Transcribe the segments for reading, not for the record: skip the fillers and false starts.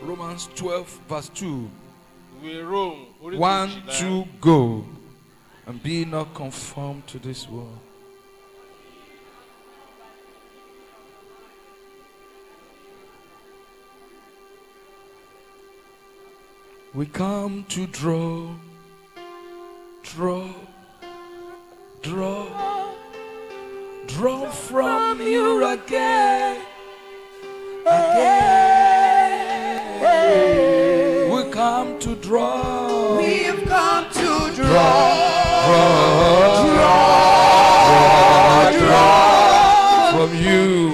Romans 12 verse 2. 1, 2, go. And be not conformed to this world. We come to draw from you again. We come to draw. We've come to draw from you.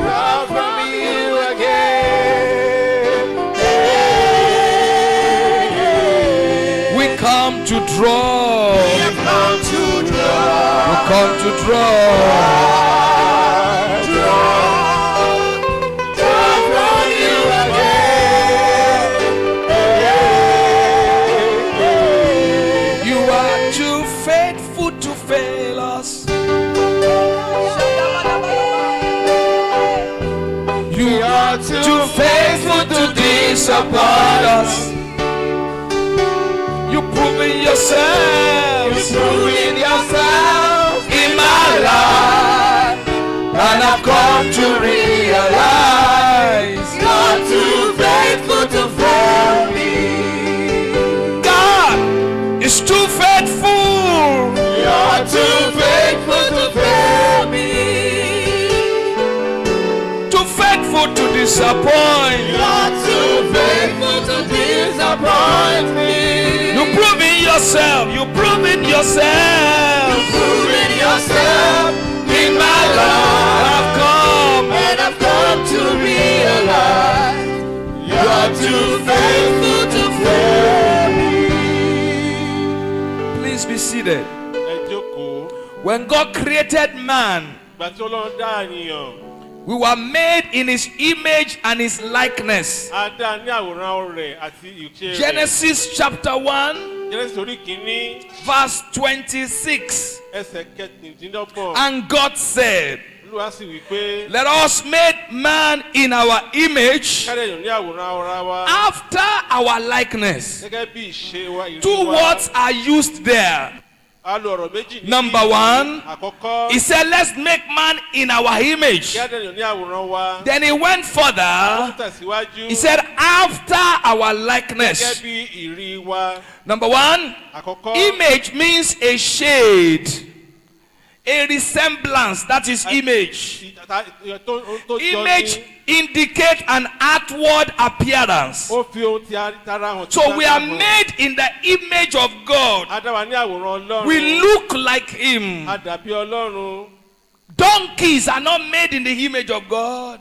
We come to draw. We've come to draw. We come to draw. From you again. You are too faithful to fail us. You are too faithful to disappoint us. You proving yourself in my life, and I've come to realize You're too faithful to fail me. God is too faithful. You're too faithful to fail me. Too faithful to disappoint. You're too faithful to disappoint me. You're proving yourself. You're proving yourself Proving yourself in my life. and I've come to realize you're too faithful to fail me. Please be seated. When God created man, we were made in his image and his likeness. Genesis chapter 1 verse 26. And God said, let us make man in our image, after our likeness. Two words are used there. Number one, he said, let's make man in our image. Then he went further. He said, after our likeness. Number one, image means a shade, a resemblance. That is image. Image indicates an outward appearance. So we are made in the image of God. We look like him. Donkeys are not made in the image of God.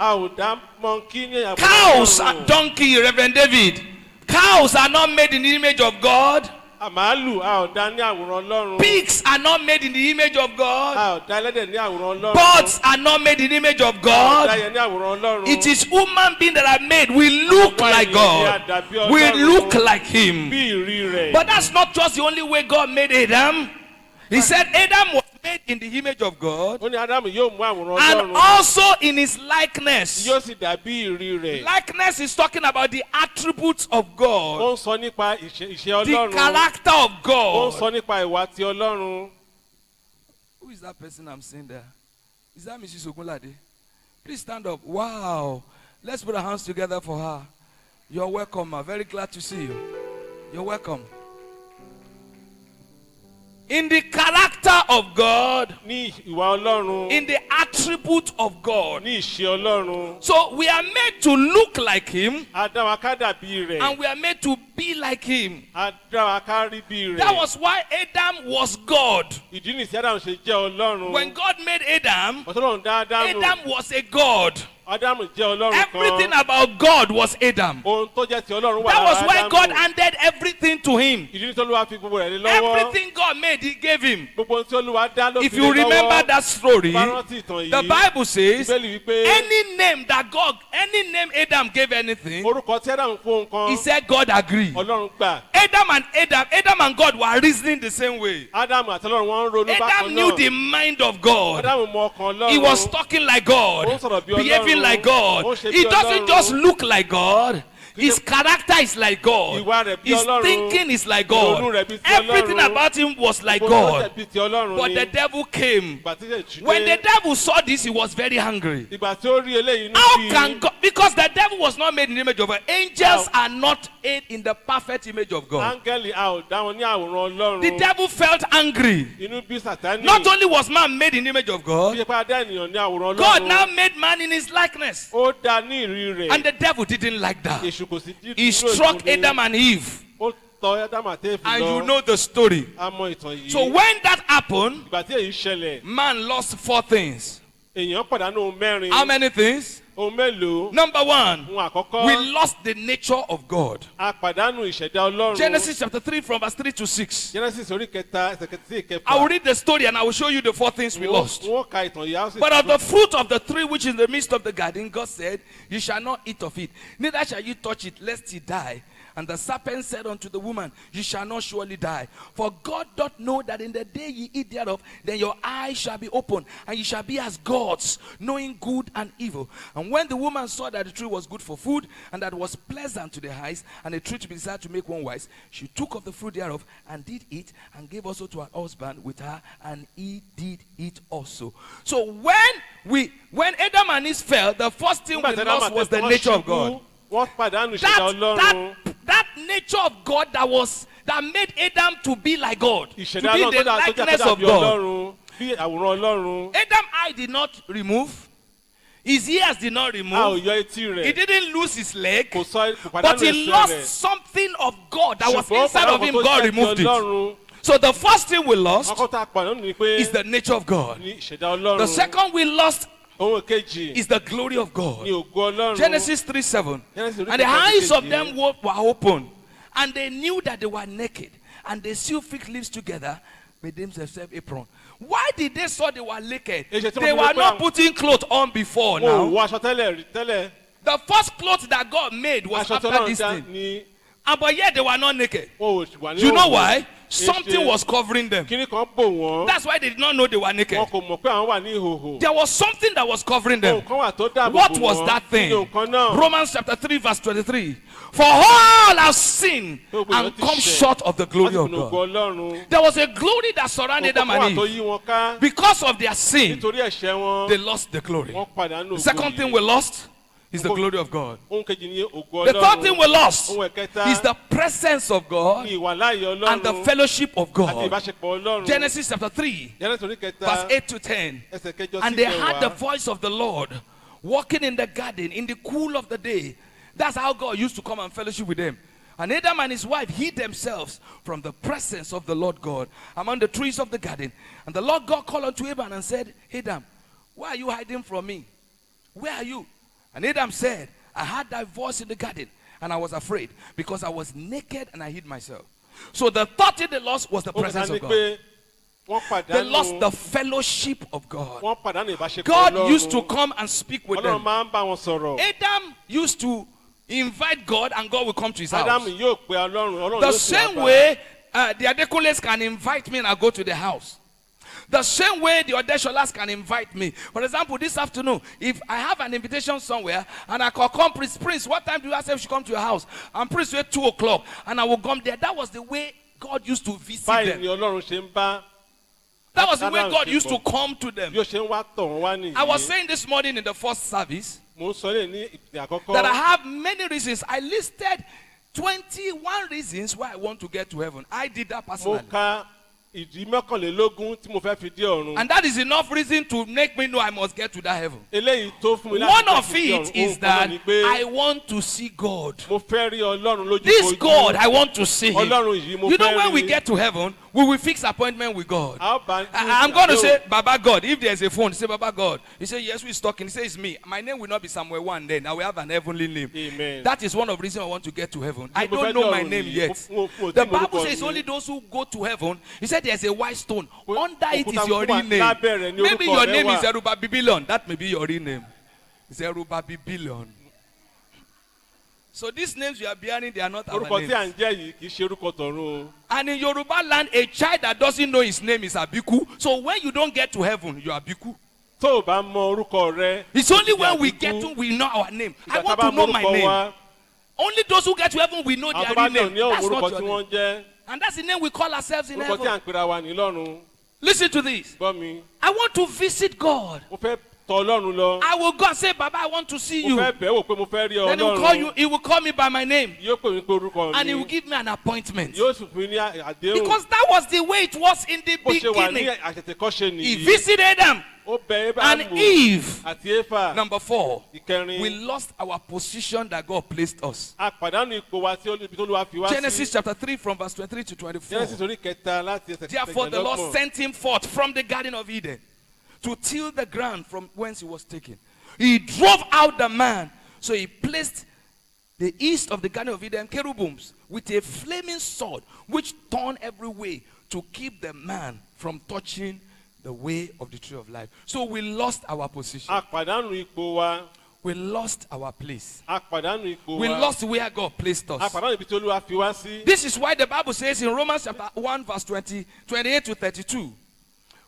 Cows are donkey, Reverend David. Cows are not made in the image of God. Pigs are not made in the image of God. Birds are not made in the image of God. It is human beings that are made. We look like God. We look like him. But that's not just the only way God made Adam. He said Adam was made in the image of God and also in his likeness. Likeness is talking about the attributes of God, the character of God. Who is that person I'm seeing there? Is that Mrs. Ogunlade? Please stand up. Wow. Let's put our hands together for her. You're welcome, ma. Very glad to see you. You're welcome. In the character of God, in the attribute of God. So we are made to look like him, and we are made to be like him. That was why Adam was God. When God made Adam, Adam was a God. Everything about God was Adam. That was why God handed everything to him. Everything God made, he gave him. If you remember that story, the Bible says any name Adam gave anything, he said God agreed. Adam and God were reasoning the same way. Adam knew the mind of God. He was talking like God, behaving like God. He doesn't just look like God. His character is like God. His thinking is like God. Everything about him was like God. But the devil came. When the devil saw this, he was very hungry. How can God? Because the devil was not made in the image of God. Angels are not made in the perfect image of God. The devil felt angry. Not only was man made in the image of God, God now made man in his likeness. And the devil didn't like that. He struck Adam and Eve. And you know the story. So when that happened, man lost 4 things. How many things? Number 1, we lost the nature of God. Genesis chapter 3 from verse 3 to 6. I will read the story and I will show you the 4 things we lost. But of the fruit of the tree which is in the midst of the garden, God said, you shall not eat of it, neither shall you touch it, lest ye die. And the serpent said unto the woman, you shall not surely die. For God doth know that in the day ye eat thereof, then your eyes shall be opened, and ye shall be as gods, knowing good and evil. And when the woman saw that the tree was good for food, and that was pleasant to the eyes, and a tree to be desired to make one wise, she took of the fruit thereof, and did eat, and gave also to her husband with her, and he did eat also. So when Adam and Eve fell, the first thing we lost was the nature of God. That nature of God that made Adam to be like God, to be the likeness of God. Adam's eye did not remove. His ears did not remove. He didn't lose his leg, but he lost something of God that was inside of him. God removed it. So the first thing we lost is the nature of God. The second we lost is the glory of God. Genesis 3:7. And the eyes of them were open, and they knew that they were naked, and they sewed fig leaves together, made themselves apron. Why did they saw they were naked? They were not putting clothes on before now. The first clothes that God made was after this thing. But yet they were not naked. You know why? Something was covering them. That's why they did not know they were naked. There was something that was covering them. What was that thing? Romans chapter 3 verse 23. For all have sinned and come short of the glory of God. There was a glory that surrounded them and Eve. Because of their sin, they lost the glory. The second thing we lost is the glory of God. The third thing we lost is the presence of God and the fellowship of God. Genesis chapter 3 verse 8 to 10. And they heard the voice of the Lord walking in the garden in the cool of the day. That's how God used to come and fellowship with them. And Adam and his wife hid themselves from the presence of the Lord God among the trees of the garden. And the Lord God called unto Adam and said, Adam, why are you hiding from me? Where are you? And Adam said, I heard thy voice in the garden, and I was afraid, because I was naked and I hid myself. So the third thing they lost was the presence of God. They lost the fellowship of God. God used to come and speak with them. Adam used to invite God, and God will come to his house. The same way the Adekunles can invite me and I go to the house. The same way the Odesholas can invite me. For example, this afternoon, if I have an invitation somewhere and I call Prince, what time do you ask if she come to your house? And Prince at 2 o'clock, and I will come there. That was the way God used to visit them. That was the way God used to come to them. I was saying this morning in the first service that I have many reasons. I listed 21 reasons why I want to get to heaven. I did that personally. And that is enough reason to make me know I must get to that heaven. One of it is that I want to see God. This God, I want to see him. You know, when we get to heaven, We will fix appointment with God. I'm going to say, Baba God. If there's a phone, say, Baba God. He said, yes, we're talking. He says, it's me. My name will not be Samuel 1 then. I will have an heavenly name. Amen. That is one of the reasons I want to get to heaven. I don't know my name yet. The Bible says only those who go to heaven. He said there's a white stone. Under it is your real name. Maybe your name is Zerubbabel. That may be your real name. Zerubbabel. So these names we are bearing, they are not our names. And in Yoruba land, a child that doesn't know his name is Abiku. So when you don't get to heaven, you are Abiku. It's only when we get to, we know our name. I want to know my name. Only those who get to heaven, we know their real name. That's not your name. And that's the name we call ourselves in heaven. Listen to this. I want to visit God. I will go and say, Baba, I want to see you. Then he will call me by my name. And he will give me an appointment. Because that was the way it was in the beginning. He visited Adam and Eve. Number 4, we lost our position that God placed us. Genesis chapter 3 from verse 23 to 24. Therefore the Lord sent him forth from the Garden of Eden to till the ground from whence he was taken. He drove out the man. So he placed the east of the Garden of Eden cherubims with a flaming sword which turned every way to keep the man from touching the way of the tree of life. So we lost our position. We lost our place. We lost where God placed us. This is why the Bible says in Romans chapter 1 verse 28 to 32.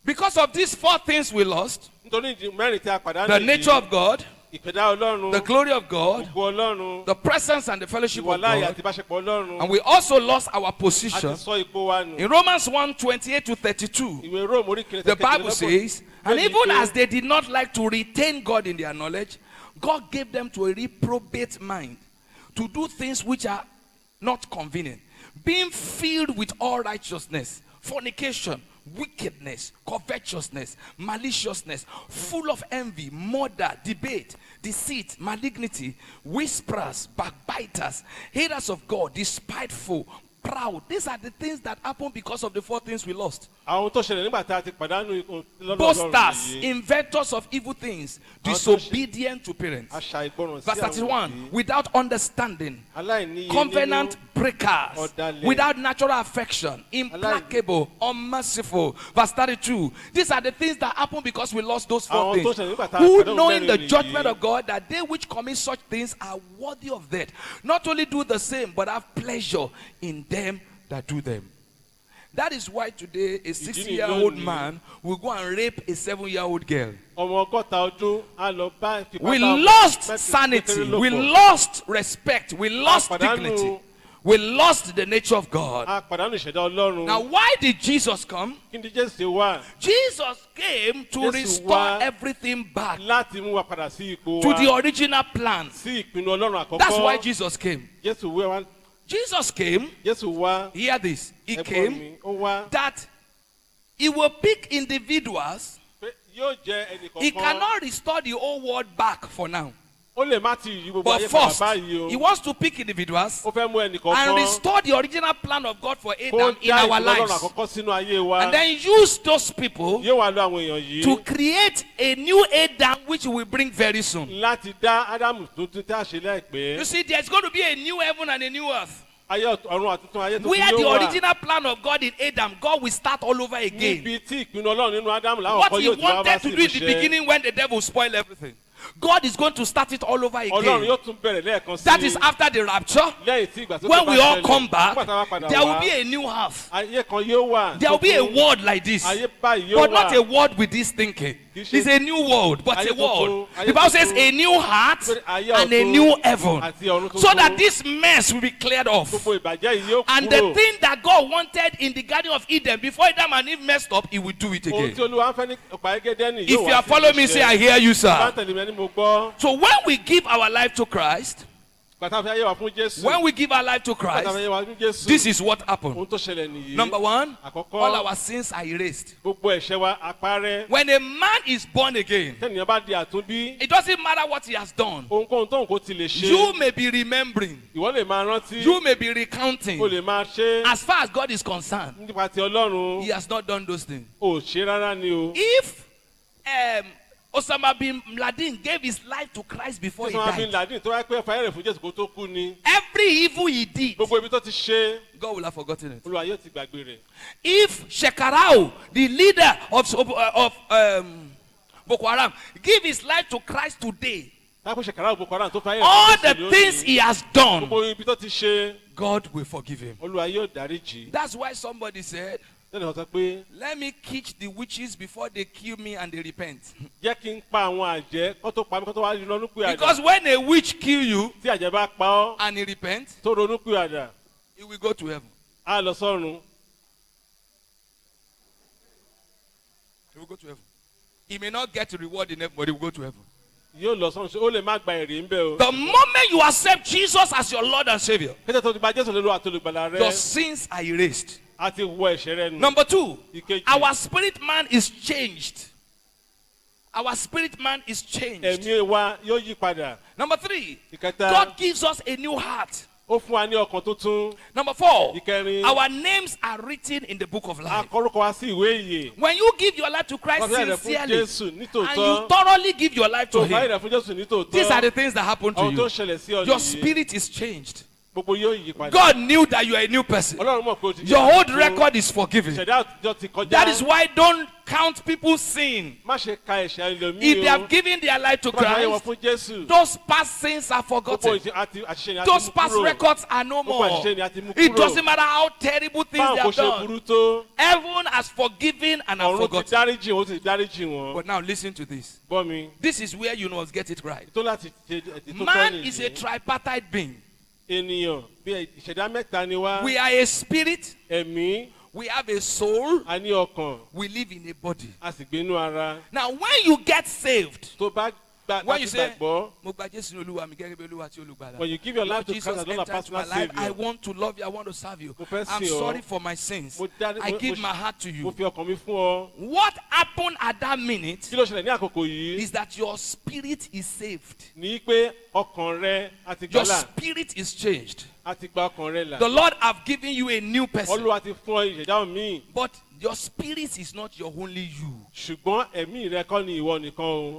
Because of these 4 things we lost: the nature of God, the glory of God, the presence and the fellowship of God, and we also lost our position. In Romans 1, 28 to 32, the Bible says, and even as they did not like to retain God in their knowledge, God gave them to a reprobate mind to do things which are not convenient, being filled with all righteousness, fornication, wickedness, covetousness, maliciousness, full of envy, murder, debate, deceit, malignity, whisperers, backbiters, haters of God, despiteful, proud. These are the things that happen because of the 4 things we lost. Boasters, inventors of evil things, disobedient to parents. Verse 31, without understanding, covenant breakers, without natural affection, implacable, unmerciful. Verse 32, these are the things that happen because we lost those 4 things. Who, knowing the judgment of God, that they which commit such things are worthy of death, not only do the same, but have pleasure in them that do them. That is why today a 60-year-old man will go and rape a 7-year-old girl. We lost sanity. We lost respect. We lost dignity. We lost the nature of God. Now, why did Jesus come? Jesus came to restore everything back to the original plan. That's why Jesus came. Jesus came, hear this, he came that he will pick individuals. He cannot restore the whole world back for now. But first, he wants to pick individuals and restore the original plan of God for Adam in our lives. And then use those people to create a new Adam which we will bring very soon. You see, there's going to be a new heaven and a new earth. Where the original plan of God in Adam, God will start all over again. What he wanted to do in the beginning when the devil spoiled everything, God is going to start it all over again. That is after the rapture. When we all come back, there will be a new house. There will be a world like this. But not a world with this thinking. It's a new world, but a world. The Bible says a new heart and a new heaven. So that this mess will be cleared off. And the thing that God wanted in the Garden of Eden, before Adam and Eve messed up, he will do it again. If you are following me, say, I hear you, sir. So when we give our life to Christ, When we give our life to Christ, this is what happened. Number one, all our sins are erased. When a man is born again, it doesn't matter what he has done. You may be remembering. You may be recounting. As far as God is concerned, he has not done those things. If Osama bin Laden gave his life to Christ before he died, every evil he did, God will have forgotten it. If Shekarau, the leader of Boko Haram, give his life to Christ today, all the things he has done, God will forgive him. That's why somebody said, let me catch the witches before they kill me and they repent. Because when a witch kill you and he repents, he will go to heaven. He will go to heaven. He may not get the reward in heaven, but he will go to heaven. The moment you accept Jesus as your Lord and Savior, your sins are erased. Number two, our spirit man is changed. Our spirit man is changed. Number three, God gives us a new heart. Number four, our names are written in the book of life. When you give your life to Christ sincerely and you thoroughly give your life to him, these are the things that happen to you. Your spirit is changed. God knew that you are a new person. Your old record is forgiven. That is why don't count people's sin. If they have given their life to Christ, those past sins are forgotten. Those past records are no more. It doesn't matter how terrible things they have done. Heaven has forgiven and has forgotten. But now listen to this. This is where you must get it right. Man is a tripartite being. We are a spirit. We have a soul. We live in a body. Now, when you get saved, when you say, when you give your life to Christ as a personal Savior, I want to love you, I want to serve you. I'm sorry for my sins. I give my heart to you. What happened at that minute is that your spirit is saved. Your spirit is changed. The Lord have given you a new person. But your spirit is not your only you.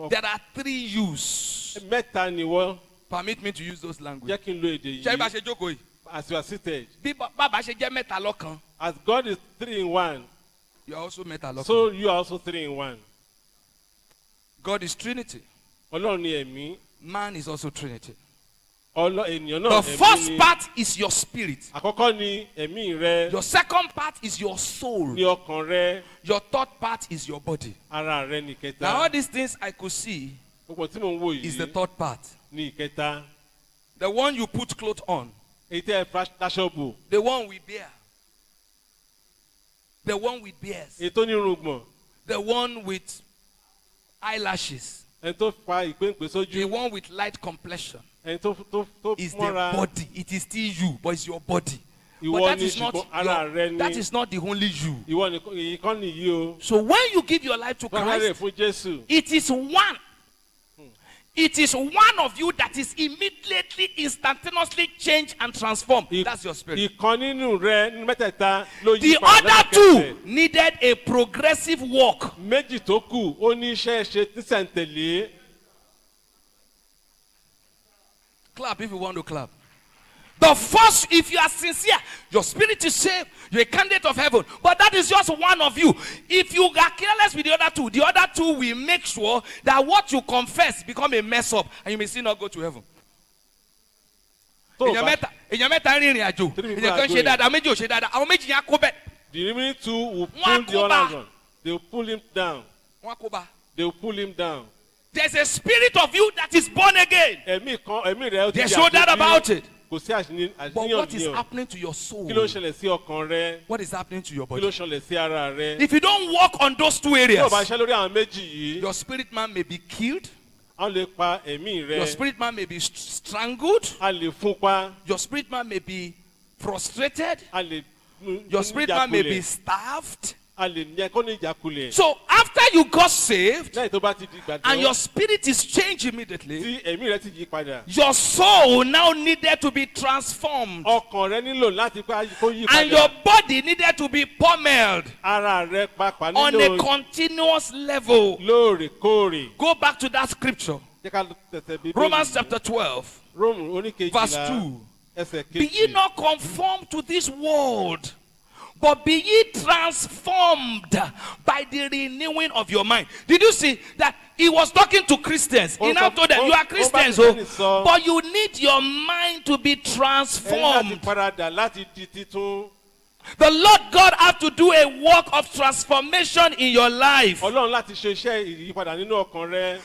There are three yous. Permit me to use those languages. As you are seated, as God is 3 in 1, you are also metalokan. So you are also 3 in 1. God is Trinity. Man is also Trinity. The first part is your spirit. Your second part is your soul. Your third part is your body. Now all these things I could see is the third part. The one you put clothes on. The one we bear. The one with bears. The one with eyelashes. The one with light complexion. Is the body. It is still you, but it's your body. But that is not the only you. So when you give your life to Christ, it is one. It is one of you that is immediately, instantaneously changed and transformed. That's your spirit. The other two needed a progressive walk. Clap if you want to clap. The first, if you are sincere, your spirit is saved, you're a candidate of heaven. But that is just one of you. If you are careless with the other two will make sure that what you confess become a mess up and you may still not go to heaven. The remaining two will pull the other one. They will pull him down. They will pull him down. There's a spirit of you that is born again. There's no doubt about it. But what is happening to your soul? What is happening to your body? If you don't walk on those two areas, your spirit man may be killed Your spirit man may be strangled. Your spirit man may be frustrated. Your spirit man may be starved. So after you got saved and your spirit is changed immediately, your soul now needed to be transformed and your body needed to be pummeled on a continuous level. Go back to that scripture, Romans chapter 12 verse 2. Be ye not conformed to this world, but be ye transformed by the renewing of your mind. Did you see that he was talking to Christians? He now told them, you are Christians, but you need your mind to be transformed. The Lord God has to do a work of transformation in your life.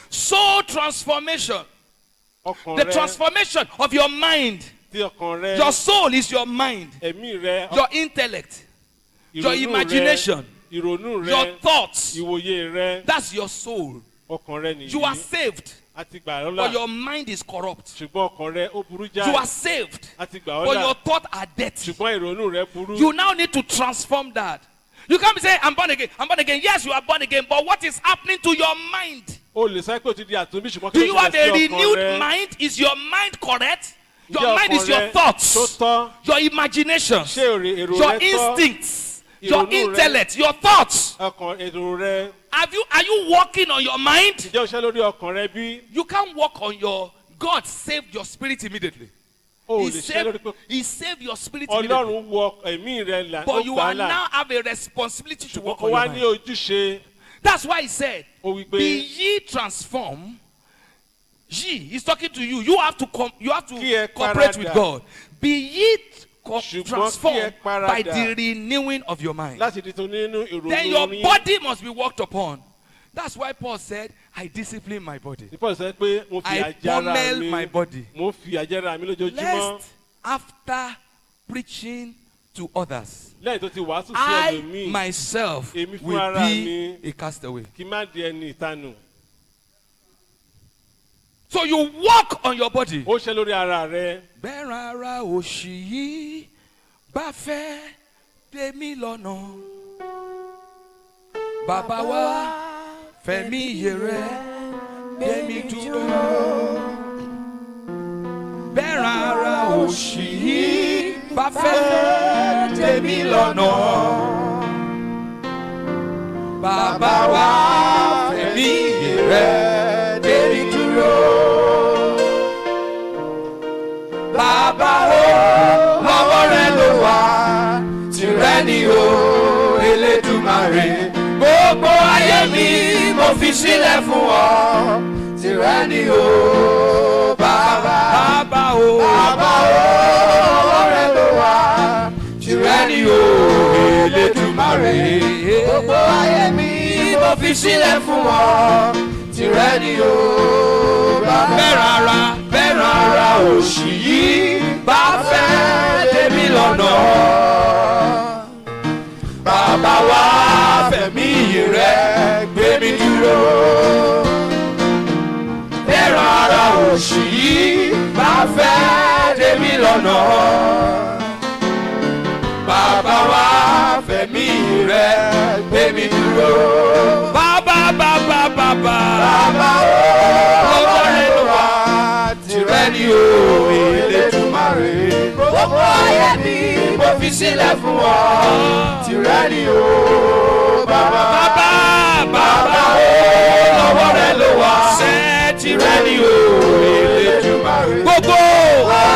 Soul transformation. The transformation of your mind. Your soul is your mind, your intellect, your imagination, your thoughts. That's your soul. You are saved, but your mind is corrupt. You are saved, but your thoughts are dirty. You now need to transform that. You can't say, I'm born again. I'm born again. Yes, you are born again, but what is happening to your mind? Do you have a renewed mind? Is your mind correct? Your mind is your thoughts, your imagination, your instincts, your intellect, your thoughts. Are you working on your mind? You can't work on your... God saved your spirit immediately. He saved your spirit immediately. But you are now have a responsibility to work on your mind. That's why he said, be ye transformed. He's talking to you. You have to cooperate with God. Be ye transformed by the renewing of your mind. Then your body must be worked upon. That's why Paul said, I discipline my body. I pummel my body. Lest after preaching to others, I myself will be a castaway. So you walk on your body. Bẹ́rara òṣì yìí bá fẹ́ tèmi lọ́nà. Bàbá wa fẹ̀mí iyè rẹ̀ gbémi dúró. Bẹ́rara òṣì yìí bá fẹ́ tèmi lọ́nà. Bàbá wa fẹ̀mí iyè rẹ̀ gbémi dúró. Bàbá o, lọ́wọ́ rẹ ló wà, tìrẹ ni o, Elédùmarè. Gbogbo ayé mi mo fi sílẹ̀ fún ọ, tìrẹ ni o, bàbá. Bàbá o, lọ́wọ́ rẹ ló wà, tìrẹ ni o, Elédùmarè. Gbogbo ayé mi mo fi sílẹ̀ fún ọ, tìrẹ ni o, bàbá. Bẹ́rara òṣì yìí bá fẹ́ tèmi lọ́nà. Bàbá wa fẹ̀mí iyè rẹ̀ gbé mi dúró. Bẹ́rara òṣì yìí bá fẹ́ tèmi lọ́nà. Bàbá wa fẹ̀mí iyè rẹ̀ gbé mi dúró. Bàbá ọwọ́ rẹ̀ ló wà. Tìrẹ ni o, Elédùmarè. Gbogbo ayé mi mo fi sílẹ̀ fún ọ. Tìrẹ ni o, bàbá. Bàbá o, lọ́wọ́ rẹ ló wà. Tìrẹ ni o, Elédùmarè. Gbogbo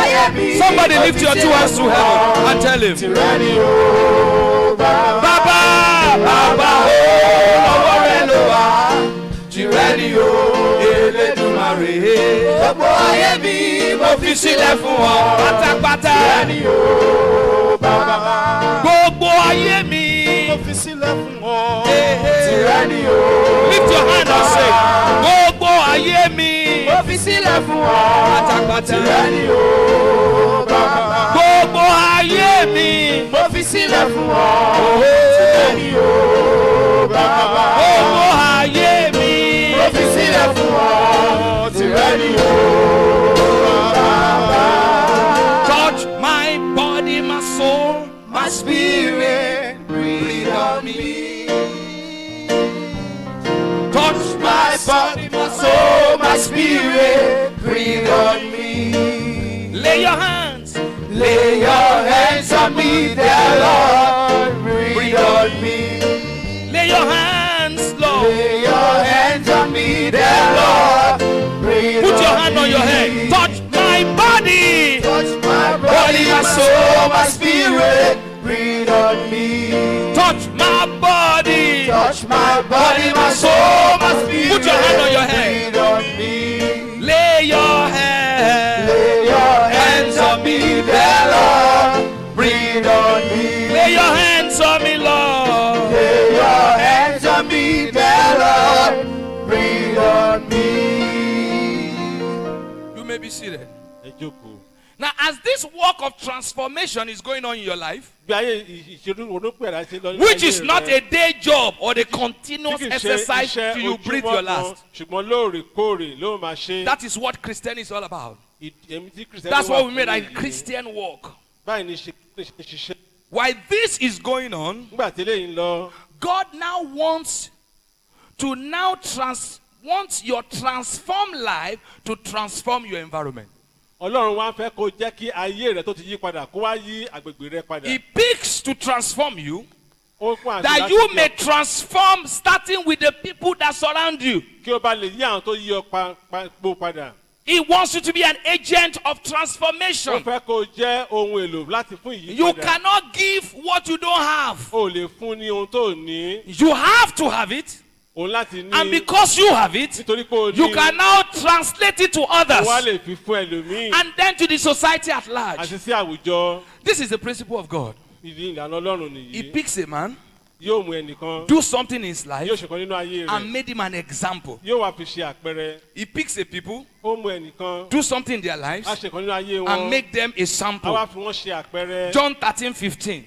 ayé mi. Somebody lift your two hands to heaven and tell him. Tìrẹ ni o, bàbá. Bàbá o, lọ́wọ́ rẹ ló wà. Tìrẹ ni o, Elédùmarè. Gbogbo ayé mi mo fi sílẹ̀ fún ọ. Pátápátá. Tìrẹ ni o, bàbá. Gbogbo ayé mi mo fi sílẹ̀ fún ọ. Tìrẹ ni o, lift your hand and say, gbogbo ayé mi mo fi sílẹ̀ fún ọ. Pátápátá. Tìrẹ ni o, bàbá. Gbogbo ayé mi mo fi sílẹ̀ fún ọ. Tìrẹ ni o, bàbá. Gbogbo ayé mi mo fi sílẹ̀ fún ọ. body, my soul, my spirit, breathe on me. Lay your hands. Lay your hands on me, dear Lord, breathe on me. Lay your hands, Lord. Lay your hands on me, dear Lord, breathe on me. Put your hand on your head. Touch my body. Touch my body, my soul, my spirit, breathe on me. Touch my body. Touch my body, my soul, my spirit. Put your hand on your head. Breathe on me. Lay your hands. Lay your hands on me, dear Lord. Breathe on me. Lay your hands on me, Lord. Lay your hands on me, dear Lord. Breathe on me. You may be seated. Ẹ jókòó. Now, as this work of transformation is going on in your life, Bí ayé ìṣèlú ronúpìwàdà ṣe lọ nínú which ayé is not rẹ, a day job or a continuous tí kì í ṣe exercise iṣẹ́ till you breathe your ojúmọ́ last. kan, ṣùgbọ́n lóòrèkóòrè ló máa ṣe. That is what Christianity is all about. Èmi tí Kristẹni That's wà what we fún made a nìyí. Christian walk. Báyìí ni ṣiṣẹ́. While this is going on, Nígbà tí eléyìí ń lọ, God now wants to wants your transformed life to transform your environment. Ọlọ́run wá fẹ́ kó jẹ́ kí ayé rẹ tó ti yí padà kó wá yí agbègbè rẹ padà. He picks to transform you, Ó pọ́n àṣẹ that láti you yọ- may transform, starting with the people that surround you. kí ó bá lè yí àwọn tó yí ọ gbó padà. He wants you to be an agent of Ó transformation. fẹ́ kó jẹ́ ohun èlò láti fún You ìyípadà. cannot give what you don't have. O lè fún ní ohun tó ní. You have to have it, Òun láti ní. and because you have it, Nítorí pé o ní. you can now translate it to O wá others lè fi fún ẹlòmíì. and then to the society at large. Àti sí àwùjọ. This is the principle of God. Ìdí ìlànà Ọlọ́run He nìyí. picks a man, Yóò mú ẹnìkan. do something in his Yóò life, ṣèkan nínú ayé and rẹ̀. made him an example. Yóò wá fi ṣe àpẹẹrẹ. He picks a people, Ó mú ẹnìkan. do something in their A lives, ṣèkan nínú ayé wọn. and make them a A sample. wá fi wọ́n ṣe àpẹẹrẹ. John 13:15.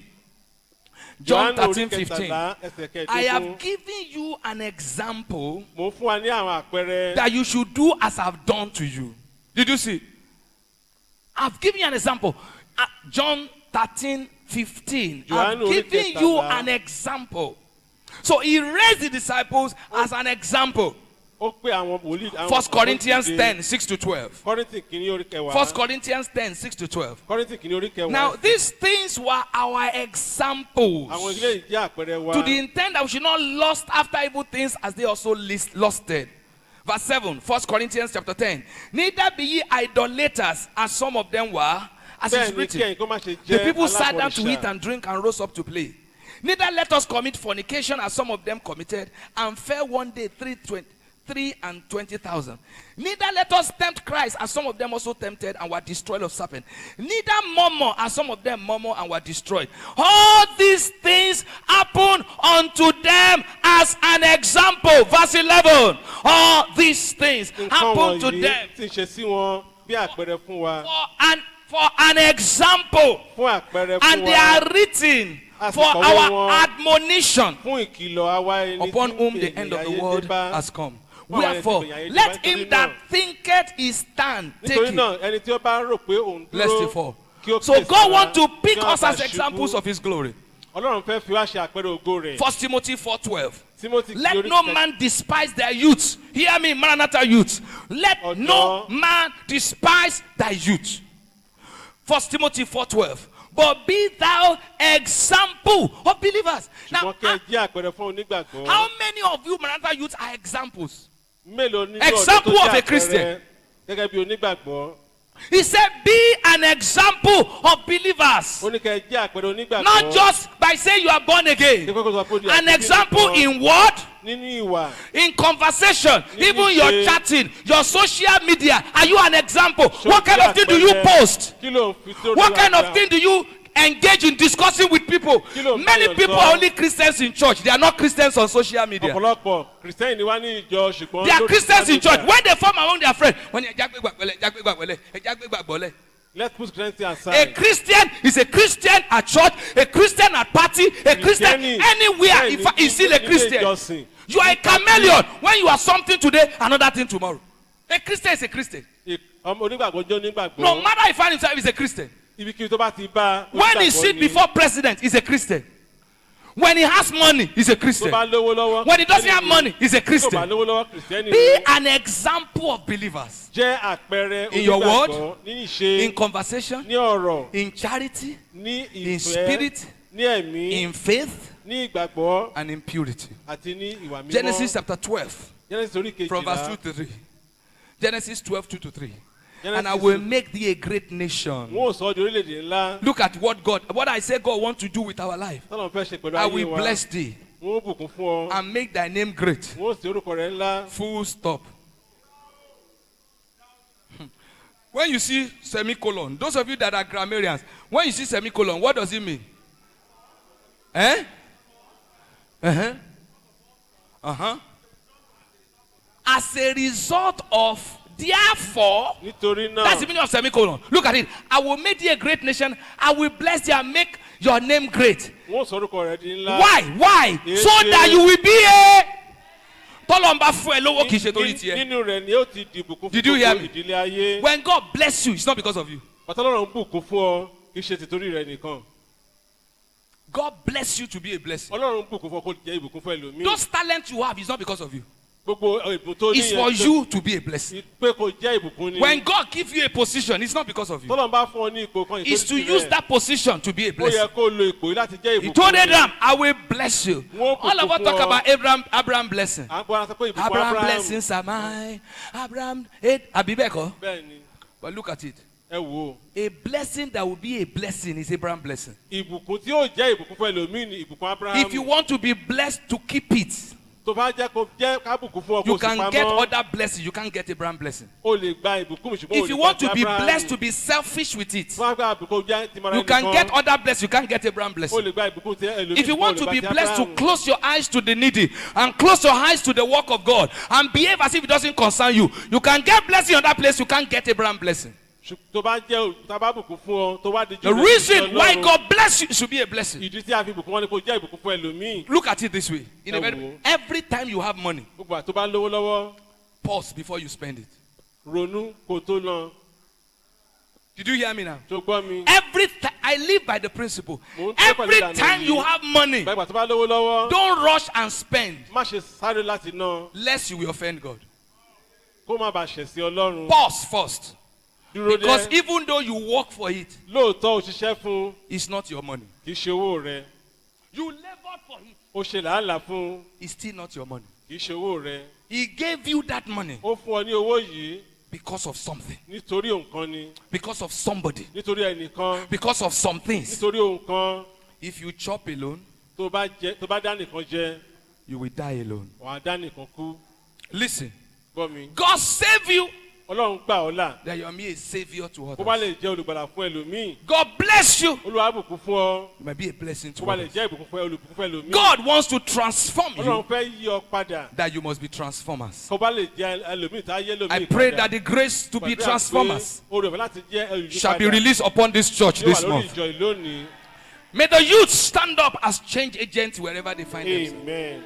John Jòhánù orí 13:15. kẹtàlá, ẹsẹ̀ I have kẹẹ̀dógún. given you an example Mo fún wa ní àwọn àpẹẹrẹ. that you should do as I've done to you. Did you see? I've given you an example. John 13:15. I've Jòhánù orí given you kẹtàlá. an example. So he raised the disciples as an example. Ó pé àwọn wòlíì. àwọn 1 Corinthians dìde. 10:6-12. Kọ́ríńtì kìíní orí kẹwàá. 1 Corinthians 10:6-12. Kọ́ríńtì kìíní orí kẹwàá. Now, these things were our examples, Àwọn ilé ìjẹ́ àpẹẹrẹ wa. to the intent that we should not lust after evil things as they also lusted. Verse 7, 1 Corinthians chapter 10. Neither be ye idolaters, as some of them were, as it is Bẹ́ẹ̀ ni kí written. ẹ̀yin kó má ṣe The jẹ́ people sat down to eat alábọ̀rìṣà. and drink and rose up to play. Neither let us commit fornication, as some of them committed, and fell one day 320,000. Neither let us tempt Christ, as some of them also tempted and were destroyed of serpent. Neither murmur, as some of them murmur and were destroyed. All these things happen unto them as an example. Verse 11. All these things Nǹkan happen to wọ̀nyí them tí ń ṣe sí wọn bí àpẹẹrẹ fún wa. for an example. Fún àpẹẹrẹ fún And they wa. are written A sì for kọ̀wé our wọn. admonition, Fún ìkìlọ̀ àwa ẹni upon tí whom the end of the world has come. Wherefore, let him that thinketh he stand take Nítorí it. náà ẹni tí ó bá rò pé òun Lest he dúró fall. kí ó So kíyèsára, God wants to pick kí wọ́n us bá as ṣubú. examples of his glory. Ọlọ́run fẹ́ fi wá ṣe àpẹẹrẹ ògo rẹ̀. 1 Timothy 4:12. Timothy kìí Let orí no kẹta- man despise their youth. Hear me, Maranatha youth. Let Ọ̀dọ́. no man despise thy youth. 1 Timothy 4:12. But be thou example of believers. Now, Ṣùgbọ́n kẹ́ ẹ jẹ́ àpẹẹrẹ fún onígbàgbọ́. how many of you Maranatha youth are examples? Mélòó nínú Example ọ̀dọ́ tó of jẹ́ a Christian. àpẹẹrẹ gẹ́gẹ́ bí onígbàgbọ́? He said, be an example of believers. Ó ní kẹ́ ẹ jẹ́ àpẹẹrẹ onígbàgbọ́. Not just by saying you are born Ṣé again. kókó sọ pé ó di An àpẹẹrẹ example nìkan? in what? Nínú ìwà. In conversation, Níbi even your ṣe- chatting, your social media. Are you an example? Ṣó What kind jẹ́ of thing do you àpẹẹrẹ? post? Kí ló ń fi tó What lórí kind of àgbà? thing do you engage in discussing with people? Kí ló ń bá Many yàn people sọ? are only Christians in church. They are not Christians on social media. Ọ̀pọ̀lọpọ̀ kìrìsìtẹ́nì ni wá ní ìjọ ṣùgbọ́n. They are lórí Christians in social church. media. When they form among their friends, when they are Let's put Christianity a aside. Christian is a Christian at church, a Christian at party, a Christian Kìrìsìtẹ́nì anywhere. bẹ́ẹ̀ In ni fact, he's still a ilé Christian. ìjọsìn. You are a chameleon. When you are something today, another thing tomorrow. A Christian is a Christian. Ọmọ onígbàgbọ́ jẹ́ onígbàgbọ́. No matter if he finds himself, he's a Christian. Ibikíbi tó bá ti bá. When he onígbàgbọ́ sits ni. before president, he's a Christian. When he has money, he's a Christian. When he doesn't have money, he's a Christian. Be an example of believers. In your word, in conversation, in charity, in spirit, in faith, and in purity. Genesis chapter 12, from verse 2 to 3. Genesis 12, 2 to 3. And I will make thee a great nation. Look at what I say God wants to do with our life. I will bless thee and make thy name great. Full stop. When you see semicolon, those of you that are grammarians, when you see semicolon, what does it mean? Eh? As a result of, therefore, that's the meaning of semicolon. Look at it. I will make thee a great nation. I will bless thee and make your name great. Why? So that you will be a... Did you hear me? When God bless you, it's not because of you. God bless you to be a blessing. Those talents you have is not because of you. It's for you to be a blessing. When God gives you a position, it's not because of you. It's to use that position to be a blessing. He told Abraham, I will bless you. All of us talk about Abraham blessing. Abraham blessings are mine. Abraham, Abibeko. But look at it. A blessing that will be a blessing is Abraham blessing. If you want to be blessed, to keep it. You can get other blessings. You can't get Abraham blessing. If you want to be blessed, to be selfish with it, you can get other blessings. You can't get Abraham blessing. If you want to be blessed, to close your eyes to the needy and close your eyes to the work of God and behave as if it doesn't concern you, you can get blessing in that place. You can't get Abraham blessing. The reason why God bless you should be a blessing. Look at it this way. Every time you have money, pause before you spend it. Did you hear me now? I live by the principle. Every time you have money, don't rush and spend, lest you will offend God. Pause first. Because even though you work for it, it's not your money. You labored for it. It's still not your money. He gave you that money because of something. Because of somebody. Because of some things. If you chop alone, you will die alone. Listen. God save you. That you are me a savior to others. God bless you. You might be a blessing to others. God wants to transform you, that you must be transformers. I pray that the grace to be transformers shall be released upon this church this month. May the youth stand up as change agents wherever they find themselves.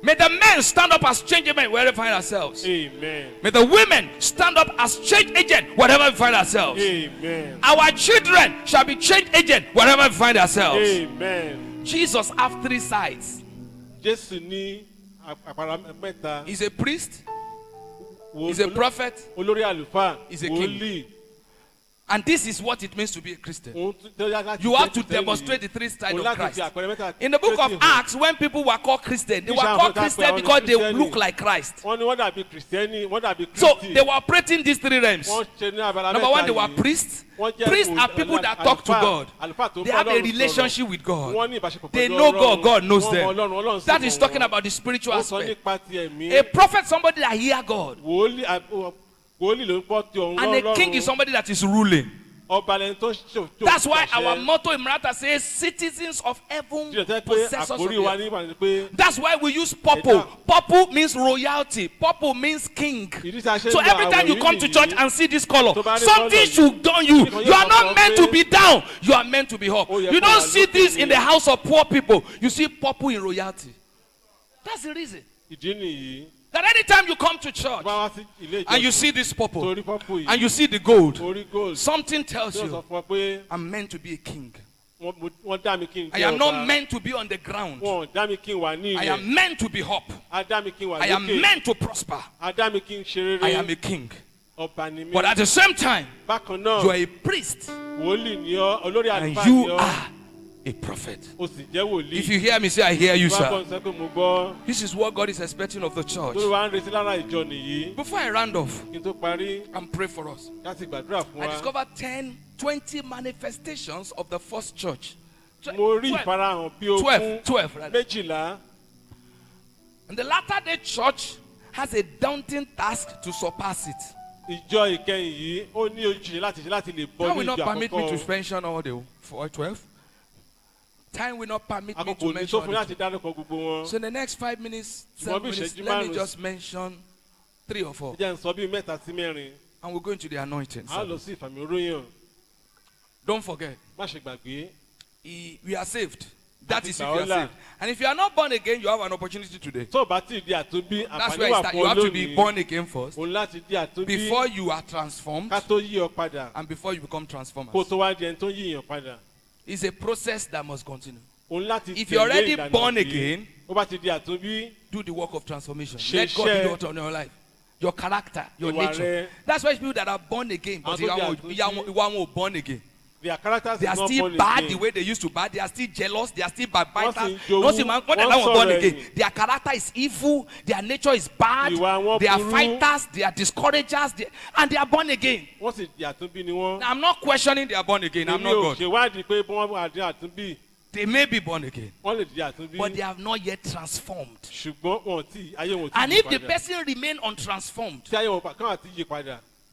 May the men stand up as change agents wherever we find ourselves. Amen. May the women stand up as change agents wherever we find ourselves. Amen. Our children shall be change agents wherever we find ourselves. Amen. Jesus has 3 sides. He's a priest. He's a prophet. He's a king. And this is what it means to be a Christian. You have to demonstrate the 3 sides of Christ. In the book of Acts, when people were called Christian, they were called Christian because they look like Christ. So they were operating these 3 realms. Number 1, they were priests. Priests are people that talk to God. They have a relationship with God. They know God. God knows them. That is talking about the spiritual aspect. A prophet, somebody that hears God. And a king is somebody that is ruling. That's why our motto in Marata says, citizens of heaven, possessors of earth. That's why we use purple. Purple means royalty. Purple means king. So every time you come to church and see this color, something should done you. You are not meant to be down. You are meant to be up. You don't see this in the house of poor people. You see purple in royalty. That's the reason. That anytime you come to church and you see this purple and you see the gold, something tells you, I'm meant to be a king. I am not meant to be on the ground. I am meant to be up. I am meant to prosper. I am a king. But at the same time, you are a priest. And you are a prophet. If you hear me, say, I hear you, sir. This is what God is expecting of the church. Before I round off and pray for us, I discovered 20 manifestations of the first church. 12 rather. And the latter day church has a daunting task to surpass it. God will not permit me to mention all the 12. Time will not permit me to mention it. So in the next 5 minutes, 7 minutes, let me just mention 3 or 4. And we'll go into the anointing. Don't forget, we are saved. That is if you are saved. And if you are not born again, you have an opportunity today. That's where it starts. You have to be born again first before you are transformed and before you become transformers. It's a process that must continue. If you're already born again, do the work of transformation. Let God do it on your life. Your character, your nature. That's why people that are born again, but you are born again. They are still bad the way they used to bad. They are still jealous. They are still backbiters. Born again. Their character is evil. Their nature is bad. They are fighters. They are discouragers. And they are born again. I'm not questioning they are born again. I'm not God. They may be born again, but they have not yet transformed. And if the person remain untransformed,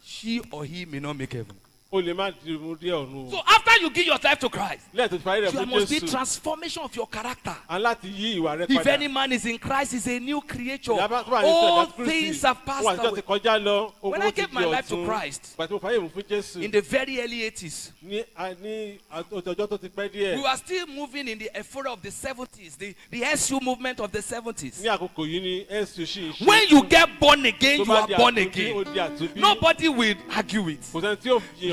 she or he may not make heaven. So after you give yourself to Christ, there must be transformation of your character. If any man is in Christ, is a new creature. All things have passed away. When I gave my life to Christ in the very early 80s, we were still moving in the euphoria of the 70s, the SU movement of the 70s. When you get born again, you are born again. Nobody will argue it.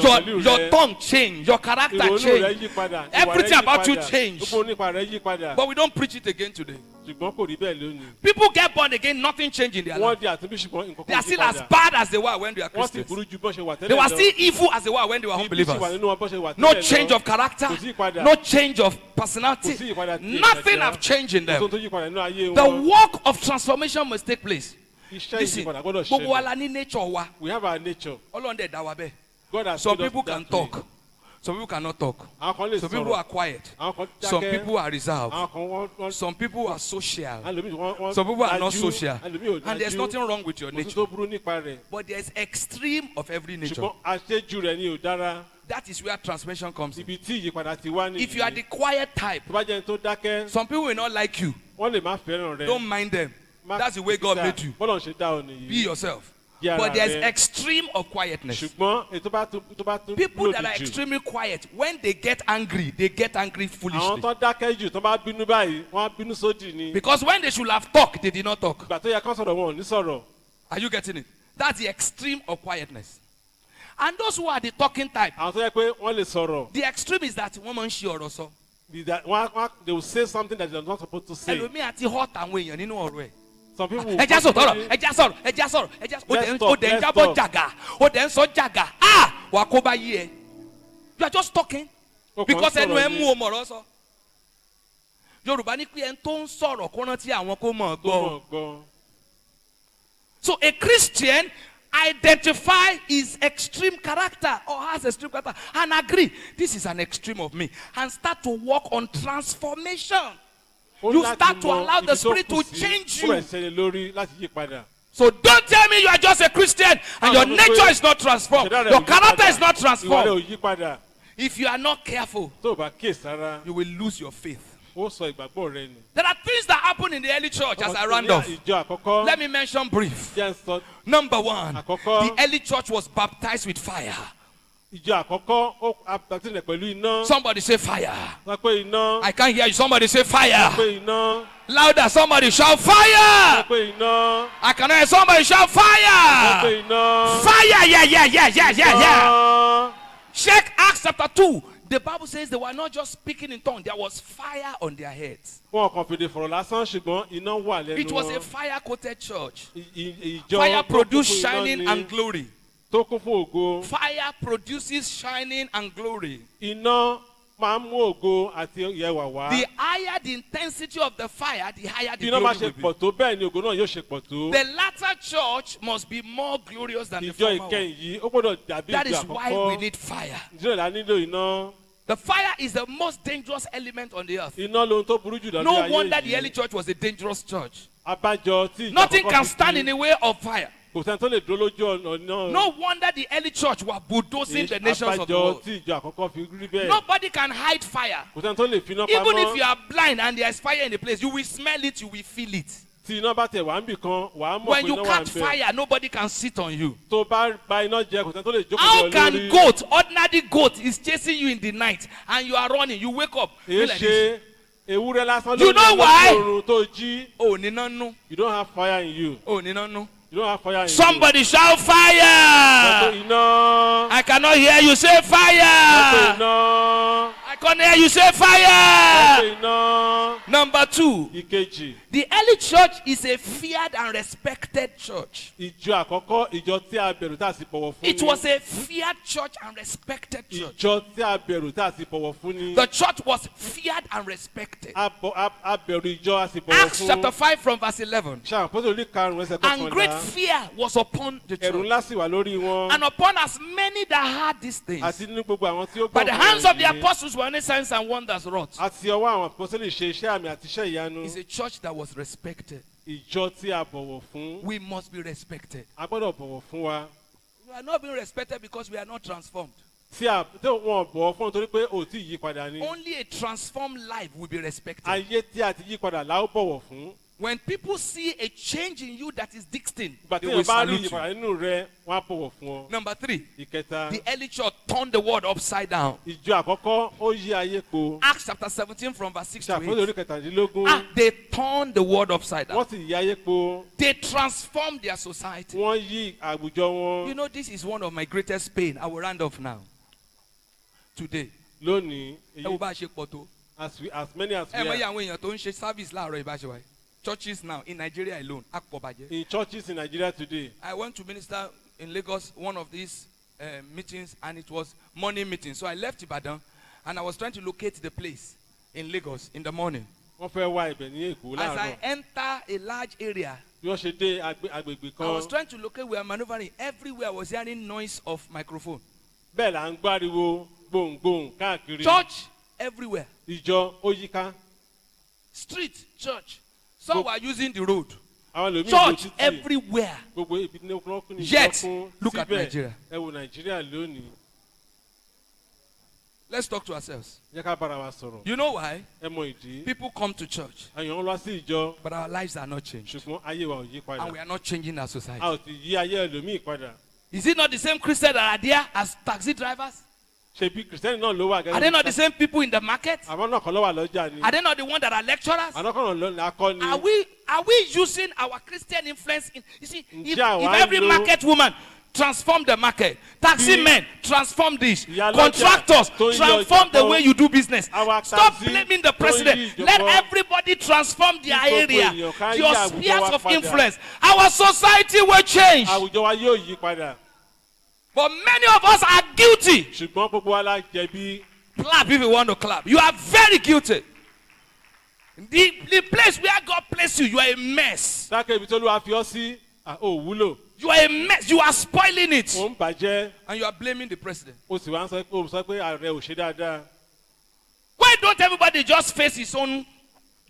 Your tongue change, your character change, everything about you change. But we don't preach it again today. People get born again, nothing changed in their life. They are still as bad as they were when they were Christians. They were still evil as they were when they were unbelievers. No change of character, no change of personality, nothing have changed in them. The work of transformation must take place. Listen, we have our nature. Some people can talk. Some people cannot talk. Some people are quiet. Some people are reserved. Some people are social. Some people are not social. And there's nothing wrong with your nature. But there's extreme of every nature. That is where transformation comes in. If you are the quiet type, some people will not like you. Don't mind them. That's the way God made you. Be yourself. But there's extreme of quietness. People that are extremely quiet, when they get angry foolishly. Because when they should have talked, they did not talk. Are you getting it? That's the extreme of quietness. And those who are the talking type, the extreme is that woman she also. They will say something that they're not supposed to say. Some people you are just talking because so a Christian identify his extreme character or has extreme character and agree this is an extreme of me and start to work on transformation. You start to allow the Spirit to change you. So don't tell me you are just a Christian and your nature is not transformed. Your character is not transformed. If you are not careful, you will lose your faith. There are things that happen in the early church as I round off. Let me mention brief. Number one, the early church was baptized with fire. Somebody say fire. I can't hear you. Somebody say fire. Louder. Somebody shout fire. I can hear somebody shout fire. Fire. Yeah. Check Acts chapter 2. The Bible says they were not just speaking in tongues. There was fire on their heads. Wọn kàn fèdè fọ̀rọ̀ lásán ṣùgbọ́n iná wà lẹ́nu wọn. It was a fire-coated church. Ìjọ Fire tó kún fún produces iná shining ni, and glory. tó kún fún ògo. Fire produces shining and glory. Iná máa ń mú ògo àti ìyẹwà wá. The higher the intensity of the fire, the higher the Bí iná bá glory ṣe will pọ̀ be. tó bẹ́ẹ̀ ni ògo náà yóò ṣe pọ̀ tó. The latter church must be more glorious than the Ìjọ former one. ìkẹyìn yìí ó gbọ́dọ̀ dàbí That ìjọ is why we àkọ́kọ́. need fire. Ìjọ ìlà nílò iná. The fire is the most dangerous element on the earth. Iná lohun tó burú jù lọ ní No ayé wonder the early yìí. church was a dangerous church. Abájọ tí ìjọ Nothing àkọ́kọ́ can fi stand kú. in the way of fire. Kò sẹ́ni tó lè dúró lójú ọ̀nà náà. No wonder the early church were bulldozing the nations of the Abájọ world. tí ìjọ àkọ́kọ́ fi rí bẹ́ẹ̀. Nobody can hide fire. Kò sẹ́ni tó lè fi iná Even if you pamọ́. are blind and there is fire in the place, you will smell it, you will feel it. Tí iná bá tẹ̀ wá ń bì kan, wàá mọ̀ When pé you iná wà catch ń bẹ̀. fire, nobody can sit on you. Tó bá gba iná jẹ, kò sẹ́ni tó lè jókòó How lé ọ can lórí. goat, ordinary goat, is chasing you in the night and you are running? You wake up. Èé You like this. ṣe ewúrẹ́ lásán You know why? oorun tó jí. Oh, ni nanu. You don't have fire in you. Oh, ni nanu. You don't have fire in you. Somebody shout Sọ pé fire. iná. I cannot hear you say Sọ pé fire. iná. I can't hear you say Sọ pé fire. iná. Number 2, Ìkejì. the early church is a feared and respected church. Ìjọ àkọ́kọ́, ìjọ tí a bẹ̀rù tá a sì bọ̀wọ̀ fún It ni. was a feared church and respected church. Ìjọ tí a bẹ̀rù tá a sì bọ̀wọ̀ fún ni. The church was feared and respected. A bẹ̀rù ìjọ a sì bọ̀wọ̀ Acts chapter fún. 5 from verse 11. Ṣàpótò orí karùn-ún ẹsẹ̀ And great kọkànlá. fear was upon the Ẹ̀rù church, ńlá sì wà lórí wọn. and upon as many that heard these things. Àti nínú gbogbo àwọn tí ó gbọ́ By the hands ọ̀rọ̀ of the yìí. apostles were any signs and wonders wrought. Àti ọwọ́ àwọn àpọ́sítélì ṣe iṣẹ́ àmì àti iṣẹ́ ìyanu. It's a church that was respected. Ìjọ tí a bọ̀wọ̀ fún. We must be respected. A gbọ́dọ̀ bọ̀wọ̀ fún wa. We are not being respected because we are not transformed. Tí wọn bọ̀wọ̀ fún nítorí pé ò tí ì yí padà ni. Only a transformed life will be respected. Ayé tí a ti yí padà la ó bọ̀wọ̀ fún. When people see a change in you that is distinct, Ìgbà they tí will èèyàn bá rí salute you. ìyípadà nínú rẹ, wọ́n á bọ̀wọ̀ fún ọ. Number 3, Ìkẹta. the early church turned the world upside down. Ìjọ àkọ́kọ́ ó yí ayé po. Acts chapter 17 from verse 6 to Ṣàpótò 8. orí kẹtàdínlógún. They turned the world upside down. Wọ́n sì yí ayé po. They transformed their society. Wọ́n yí àwùjọ You wọn. know, this is one of my greatest pain. I will round off now. Today. Lónìí, Ẹ wo bá a ṣe pọ̀ tó. as many as Ẹ mọ we iye are àwọn èèyàn tó ń ṣe service láàárọ̀ ìbáṣewáyé. Churches now in Nigeria alone, á pọ̀ bàjẹ́. in churches in Nigeria today. I went to minister in Lagos one of these meetings, and it was morning meeting. So I left Ibadan and I was trying to locate the place in Lagos in the morning. Wọ́n fẹ́ wá ibẹ̀ ní Èkó As I láàárọ̀. enter a large area, Bí wọ́n ṣe dé agbègbè I was kan. trying to locate where I'm maneuvering. Everywhere I was hearing noise of microphone. Bẹ́ẹ̀ là ń gbáriwo gbohùngbohùn káàkiri. Church everywhere. Ìjọ ó yíká. Street, church. Some were using the road. Àwọn ẹlòmíì ló Church títì. everywhere. Gbogbo ibi ní ọkùnrin ní ìjọ Yet, fún. look at Síbẹ̀, Nigeria. ẹ wo Nàìjíríà lónìí. Let's talk to ourselves. Jẹ́ ká bára wa sọ̀rọ̀. You know why? Ẹ mọ ìdí. People come to church, Àyàn ń lọ sí ìjọ. but our lives are not changed. Ṣùgbọ́n ayé wa ò yí padà. And we are not changing our A society. ò ti yí ayé ẹlòmíì padà. Is it not the same Christians that are there as taxi drivers? Ṣebí Kìrìsìtẹ́nì náà ló wà gẹ́gẹ́ Are they not the same people in the market? Àwọn náà kan ló wà lọ́jà ni. Are they not the ones that are lecturers? Àwọn kan náà ló akọni. Are we using our Christian influence in, you see, if Ǹjẹ́ every àwa ń lo- market woman transform the market, taxi Bí- men transform this, Ìyálọ́jà contractors tó ń yọ transform the ìjọba- way you do business. Our Stop taxi blaming the tó ń yí president. ìjọba- Let everybody transform their Kí gbogbo area, èèyàn ká yí your àwùjọ spheres wa of padà. influence. Our society will change. Àwùjọ wa yóò yí padà. But many of us are guilty. Ṣùgbọ́n gbogbo wa la jẹ̀bi. Clap if you want to clap. You are very guilty. The place where God placed you, you are a mess. Dákẹ́ ibi tó ló wá fi ọ́ sí, ò wúlò. You are a mess. You are spoiling it. Ò ń bàjẹ́. And you are blaming the president. O sì wá ń sọ pé ààrẹ ò ṣe dáadáa. Why don't everybody just face his own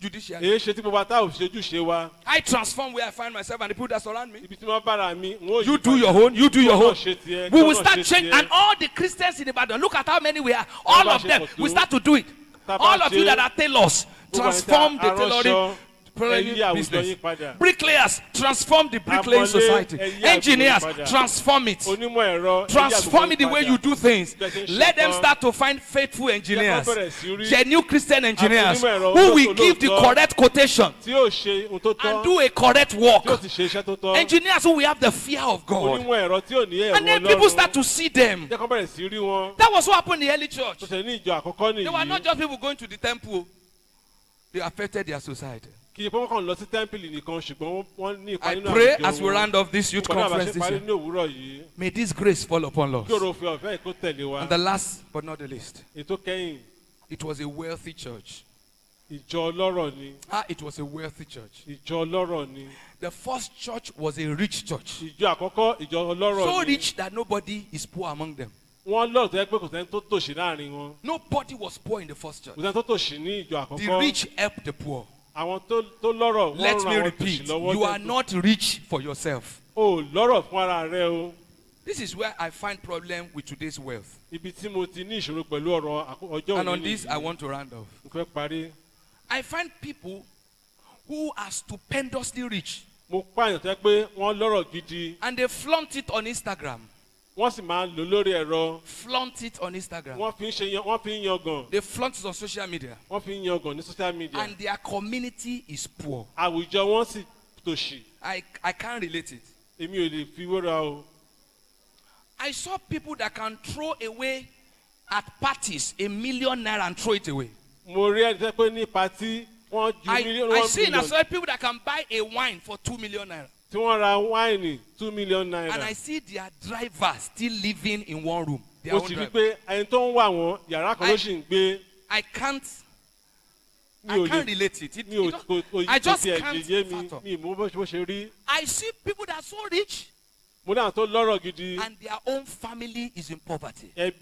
judiciary? Èyí ṣe tí gbogbo ata ò ṣojú ṣe wa. I transform where I find myself and the people that surround me. Ibi tí wọ́n bára mi, wọ́n ò You yí do padà. your own. You do your Kí wọ́n own. náà ṣe tiẹ̀, We kí will wọ́n náà start ṣe change, tiẹ̀. and all the Christians in Ibadan, look at how many we are. All Bá of ṣe them, pọ̀ tó. we start to do it. Tá bá All of you ṣe, that are tailors, gbogbo ẹni tá transform the aránṣọ, tailoring. business. Bricklayers, transform the bricklaying society. Engineers, transform it. Transform it the way you do things. Let them start to find faithful engineers, genuine Christian engineers who will give the correct quotation and do a correct work. Engineers who will have the fear of God. And then people start to see them. That was what happened in the early church. They were not just people going to the temple. They affected their society. I pray as we round off this youth conference this year, may this grace fall upon us. And the last but not the least, it was a wealthy church. It was a wealthy church. The first church was a rich church. So rich that nobody is poor among them. Nobody was poor in the first church. The rich helped the poor. Let me repeat, you are not rich for yourself. This is where I find problem with today's wealth. And on this, I want to round off. I find people who are stupendously rich. And they flaunt it on Instagram. Flaunt it on Instagram. They flaunt it on social media. And their community is poor. I can't relate it. I saw people that can throw away at parties $1 million and throw it away. I see in Australia people that can buy a wine for $2 million. And I see their drivers still living in one room. Their own driver. I can't relate it. I just can't fathom. I see people that are so rich and their own family is in poverty. That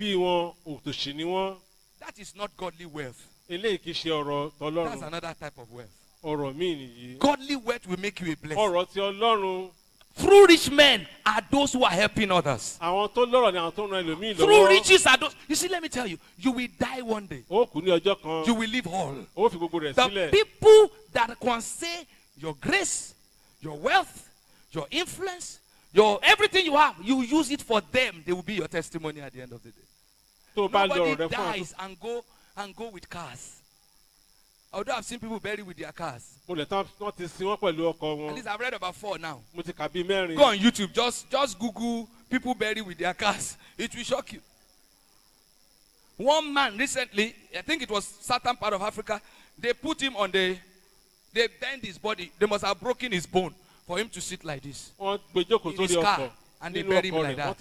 is not godly wealth. That's another type of wealth. Godly wealth will make you a blessing. True rich men are those who are helping others. True riches are those. You see, let me tell you, you will die one day. You will live all. The people that can say your grace, your wealth, your influence, your everything you have, you use it for them. They will be your testimony at the end of the day. Nobody dies and go with cars. Although I've seen people buried with their cars. At least I've read about 4 now. Go on YouTube. Just Google people buried with their cars. It will shock you. One man recently, I think it was certain part of Africa, they put him on they bent his body. They must have broken his bone for him to sit like this. In his car. And they bury him like that.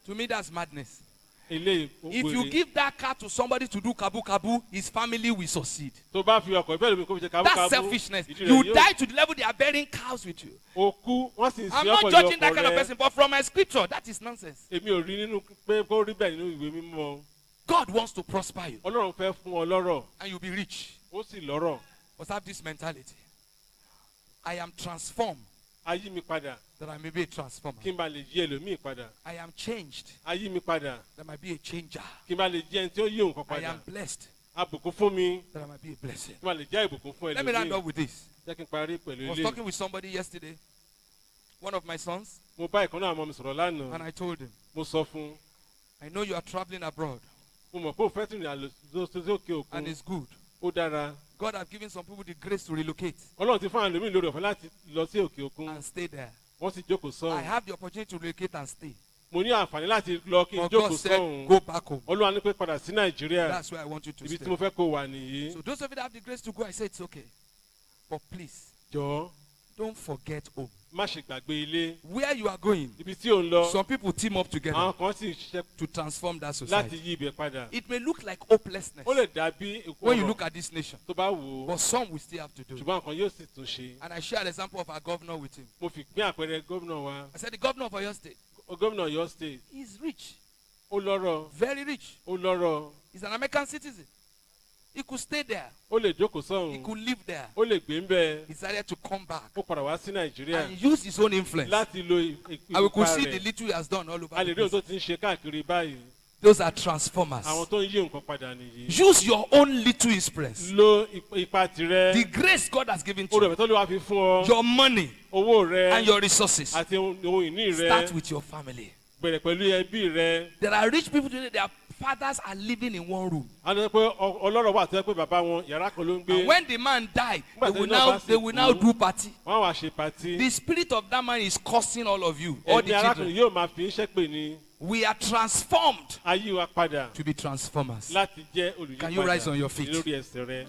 To me, that's madness. If you give that car to somebody to do kabu, his family will succeed. That's selfishness. You die to the level they are burying cows with you. I'm not judging that kind of person, but from my scripture, that is nonsense. God wants to prosper you. And you'll be rich. Must have this mentality. I am transformed. That I may be a transformer. I am changed. That I might be a changer. I am blessed. That I might be a blessing. Let me round up with this. I was talking with somebody yesterday, one of my sons, and I told him, I know you are traveling abroad, and it's good. God has given some people the grace to relocate and stay there. I have the opportunity to relocate and stay. But God said, go back home. That's where I want you to stay. So those of you that have the grace to go, I say it's okay. But please, don't forget home. Where you are going, some people team up together to transform that society. It may look like hopelessness when you look at this nation, but some will still have to do it. And I shared an example of our governor with him. I said the governor of your state is rich, very rich. He's an American citizen. He could stay there. He could live there. He decided to come back and use his own influence. And we could see the little he has done all over the place. Those are transformers. Àwọn tó ń yí nǹkan padà nìyí. Use your own little experience. Lo ipa tirẹ̀. The grace God has given to Oore you. ọ̀fẹ́ tó lè wá fi fún ọ. Your money Owó rẹ. and your resources. Àti ohun ìní rẹ. Start with your family. Bẹ̀rẹ̀ pẹ̀lú ẹbí rẹ. There are rich people today, their fathers are living in one room. A ní pé ọlọ́rọ̀ wà tó yẹ pé bàbá wọn yàrá kan ló ń gbé. And when the man die, they will now do party. Wọ́n wá ṣe party. The spirit of that man is cursing all of you, all the Ẹ̀mí arákùnrin children. yóò máa fi iṣẹ́ pè ní. We are transformed Ayé wa padà to be transformers. láti jẹ́ olùyípadà. Can you rise on your feet? Lórí ẹsẹ̀ rẹ.